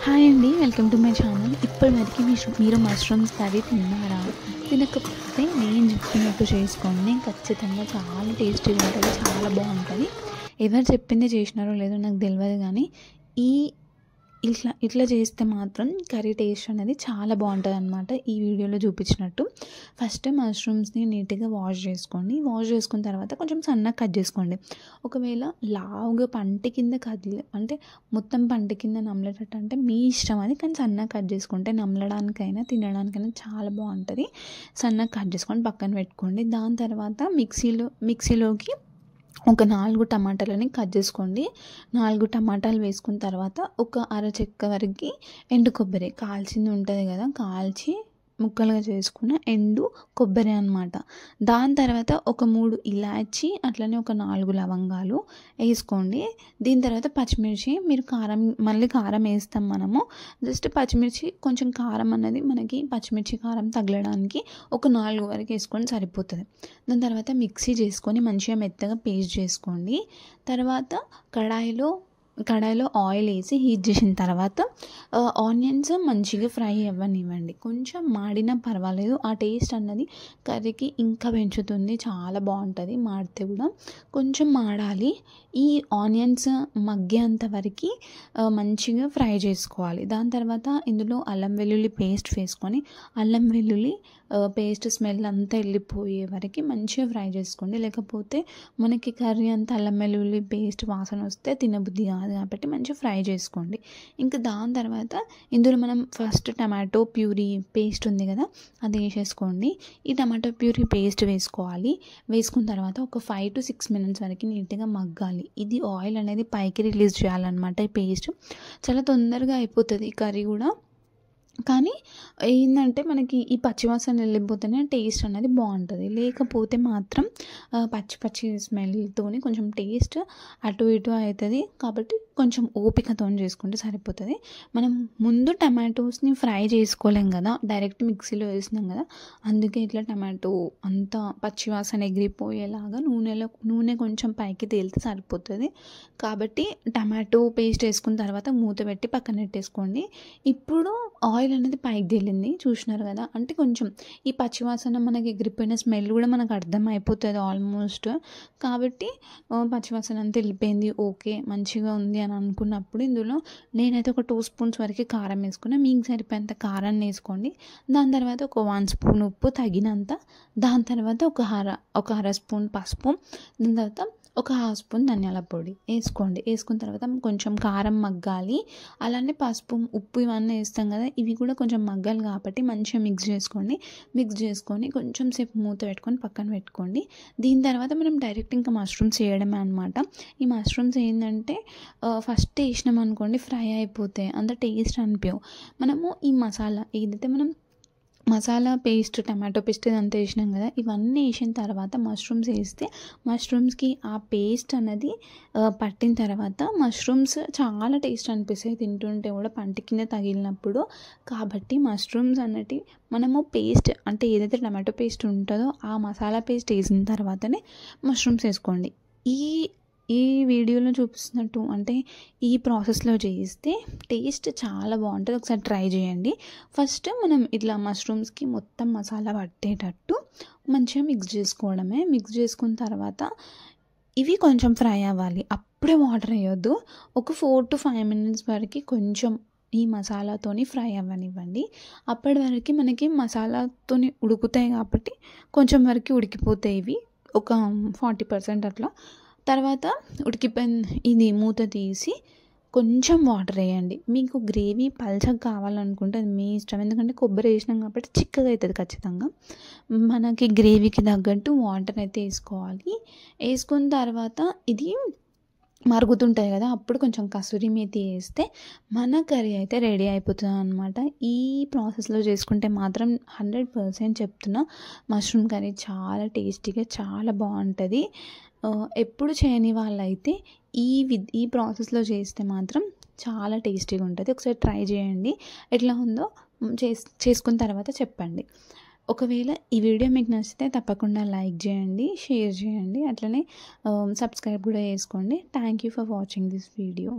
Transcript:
Hi అండి, welcome to my channel. ఇప్పటి వరకు మీరు మష్రూమ్స్ కర్రీ తిన్నారా? తినకపోతే నేను చెప్పినట్టు చేసుకోండి. ఖచ్చితంగా చాలా టేస్టీగా ఉంటుంది, చాలా బాగుంటుంది. ఎవరు చెప్పింది చేసినారో లేదో నాకు తెలియదు, కానీ ఈ ఇట్లా చేస్తే మాత్రం కర్రీ టేస్ట్ అనేది చాలా బాగుంటుంది అనమాట. ఈ వీడియోలో చూపించినట్టు ఫస్ట్ మష్రూమ్స్ని నీట్గా వాష్ చేసుకోండి. వాష్ చేసుకున్న తర్వాత కొంచెం సన్నగా కట్ చేసుకోండి. ఒకవేళ లావుగా పంటి కింద అంటే మొత్తం పంటి కింద నమలేటట్టు అంటే మీ ఇష్టం అది, కానీ సన్నగా కట్ చేసుకుంటే నమలడానికైనా తినడానికైనా చాలా బాగుంటుంది. సన్నగా కట్ చేసుకొని పక్కన పెట్టుకోండి. దాని తర్వాత మిక్సీలోకి ఒక 4 టమాటాలని కట్ చేసుకోండి. 4 టమాటాలు వేసుకున్న తర్వాత ఒక అర చెక్క వరకు ఎండు కొబ్బరి కాల్చింది ఉంటుంది కదా, కాల్చి ముక్కలుగా చేసుకున్న ఎండు కొబ్బరి అనమాట. దాని తర్వాత ఒక 3 ఇలాచి, అట్లనే ఒక 4 లవంగాలు వేసుకోండి. దీని తర్వాత పచ్చిమిర్చి, మీరు మళ్ళీ కారం వేస్తాం మనము. జస్ట్ పచ్చిమిర్చి కొంచెం కారం అనేది మనకి పచ్చిమిర్చి కారం తగలడానికి ఒక 4 వరకు వేసుకొని సరిపోతుంది. దాని తర్వాత మిక్సీ చేసుకొని మంచిగా మెత్తగా పేస్ట్ చేసుకోండి. తర్వాత కడాయిలో ఆయిల్ వేసి హీట్ చేసిన తర్వాత ఆనియన్స్ మంచిగా ఫ్రై అవ్వనివ్వండి. కొంచెం మాడినా పర్వాలేదు, ఆ టేస్ట్ అన్నది కర్రీకి ఇంకా పెంచుతుంది, చాలా బాగుంటుంది. మాడితే కూడా కొంచెం మాడాలి. ఈ ఆనియన్స్ మగ్గేంత వరకు మంచిగా ఫ్రై చేసుకోవాలి. దాని తర్వాత ఇందులో అల్లం వెల్లుల్లి పేస్ట్ వేసుకొని అల్లం వెల్లుల్లి పేస్ట్ స్మెల్ అంతా వెళ్ళిపోయే వరకు మంచిగా ఫ్రై చేసుకోండి. లేకపోతే మనకి కర్రీ అంతా అల్లం వెల్లుల్లి పేస్ట్ వాసన వస్తే తినబుద్ధి కాదు, కాబట్టి మంచిగా ఫ్రై చేసుకోండి. ఇంకా దాని తర్వాత ఇందులో మనం ఫస్ట్ టమాటో ప్యూరీ పేస్ట్ ఉంది కదా, అది వేసేసుకోండి. ఈ టమాటో ప్యూరీ పేస్ట్ వేసుకోవాలి. వేసుకున్న తర్వాత ఒక 5 to 6 minutes వరకు నీట్గా మగ్గాలి. ఇది ఆయిల్ అనేది పైకి రిలీజ్ చేయాలన్నమాట. ఈ పేస్ట్ చాలా తొందరగా అయిపోతుంది ఈ కర్రీ కూడా, కానీ ఏంటంటే మనకి ఈ పచ్చివాసన వెళ్ళిపోతేనే టేస్ట్ అనేది బాగుంటుంది. లేకపోతే మాత్రం పచ్చి స్మెల్తో కొంచెం టేస్ట్ అటు ఇటు అవుతుంది. కాబట్టి కొంచెం ఓపికతో చేసుకుంటే సరిపోతుంది. మనం ముందు టమాటోస్ని ఫ్రై చేసుకోలేం కదా, డైరెక్ట్ మిక్సీలో వేసినాం కదా, అందుకే ఇట్లా టమాటో అంతా పచ్చివాసన ఎగిరిపోయేలాగా నూనె కొంచెం పైకి తేలితే సరిపోతుంది. కాబట్టి టమాటో పేస్ట్ వేసుకున్న తర్వాత మూత పెట్టి పక్కన పెట్టేసుకోండి. ఇప్పుడు ఆయిల్ అనేది పైకి తేలింది, చూసినారు కదా, అంటే కొంచెం ఈ పచ్చివాసన మనకి ఎగిరిపోయిన స్మెల్ కూడా మనకు అర్థం అయిపోతుంది ఆల్మోస్ట్. కాబట్టి పచ్చివాసన అంతా వెళ్ళిపోయింది, ఓకే మంచిగా ఉంది అని అనుకున్నప్పుడు ఇందులో నేనైతే ఒక 2 spoons వరకు కారం వేసుకున్నా. మీకు సరిపోయేంత కారాన్ని వేసుకోండి. దాని తర్వాత ఒక 1 spoon ఉప్పు తగినంత. దాని తర్వాత ఒక అర స్పూన్ పసుపు. దాని తర్వాత ఒక 1/2 spoon ధనియాల పొడి వేసుకోండి. వేసుకున్న తర్వాత కొంచెం కారం మగ్గాలి. అలానే పసుపు ఉప్పు ఇవన్నీ వేస్తాం కదా, ఇవి కూడా కొంచెం మగ్గాలి. కాబట్టి మంచిగా మిక్స్ చేసుకొని కొంచెం సేపు మూత పెట్టుకొని పక్కన పెట్టుకోండి. దీని తర్వాత మనం డైరెక్ట్ ఇంకా మష్రూమ్స్ వేయడమే అనమాట. ఈ మష్రూమ్స్ ఏంటంటే ఫస్ట్ వేసినాం అనుకోండి ఫ్రై అయిపోతాయి, అంత టేస్ట్ అనిపించవు. మనము ఈ మసాలా ఏదైతే మనం మసాలా పేస్ట్ టమాటో పేస్ట్ ఇదంతా వేసినాం కదా, ఇవన్నీ వేసిన తర్వాత మష్రూమ్స్ వేస్తే మష్రూమ్స్కి ఆ పేస్ట్ అనేది పట్టిన తర్వాత మష్రూమ్స్ చాలా టేస్ట్ అనిపిస్తాయి తింటుంటే కూడా పంటి కింద తగిలినప్పుడు. కాబట్టి మష్రూమ్స్ అన్నట్టు మనము పేస్ట్ అంటే ఏదైతే టమాటో పేస్ట్ ఉంటుందో ఆ మసాలా పేస్ట్ వేసిన తర్వాతనే మష్రూమ్స్ వేసుకోండి. ఈ వీడియోలో చూపిస్తున్నట్టు అంటే ఈ ప్రాసెస్లో చేస్తే టేస్ట్ చాలా బాగుంటుంది. ఒకసారి ట్రై చేయండి. ఫస్ట్ మనం ఇట్లా మష్రూమ్స్కి మొత్తం మసాలా పట్టేటట్టు మంచిగా మిక్స్ చేసుకోవడమే. మిక్స్ చేసుకున్న తర్వాత ఇవి కొంచెం ఫ్రై అవ్వాలి, అప్పుడే వాటర్ వేయొద్దు. ఒక 4 to 5 minutes వరకు కొంచెం ఈ మసాలాతోని ఫ్రై అవ్వనివ్వండి. అప్పటి వరకు మనకి మసాలాతోని ఉడుకుతాయి కాబట్టి కొంచెం వరకు ఉడికిపోతాయి ఇవి, ఒక 40% అట్లా. తర్వాత ఇది మూత తీసి కొంచెం వాటర్ వేయండి. మీకు గ్రేవీ పల్చగా కావాలనుకుంటే అది మీ ఇష్టం, ఎందుకంటే కొబ్బరి వేసినాం కాబట్టి చిక్కగా అవుతుంది ఖచ్చితంగా. మనకి గ్రేవీకి తగ్గట్టు వాటర్ అయితే వేసుకోవాలి. వేసుకున్న తర్వాత ఇది మరుగుతుంటుంది కదా, అప్పుడు కొంచెం కసూరి మేతి వేస్తే మన కర్రీ అయితే రెడీ అయిపోతుంది అనమాట. ఈ ప్రాసెస్లో చేసుకుంటే మాత్రం 100% చెప్తున్నా, మష్రూమ్ కర్రీ చాలా టేస్టీగా చాలా బాగుంటుంది. ఎప్పుడు చేయని వాళ్ళైతే ఈ ప్రాసెస్లో చేస్తే మాత్రం చాలా టేస్టీగా ఉంటుంది. ఒకసారి ట్రై చేయండి, ఎట్లా ఉందో చేసుకున్న తర్వాత చెప్పండి. ఒకవేళ ఈ వీడియో మీకు నచ్చితే తప్పకుండా లైక్ చేయండి, షేర్ చేయండి, అట్లనే సబ్స్క్రైబ్ కూడా చేసుకోండి. Thank you for watching this video.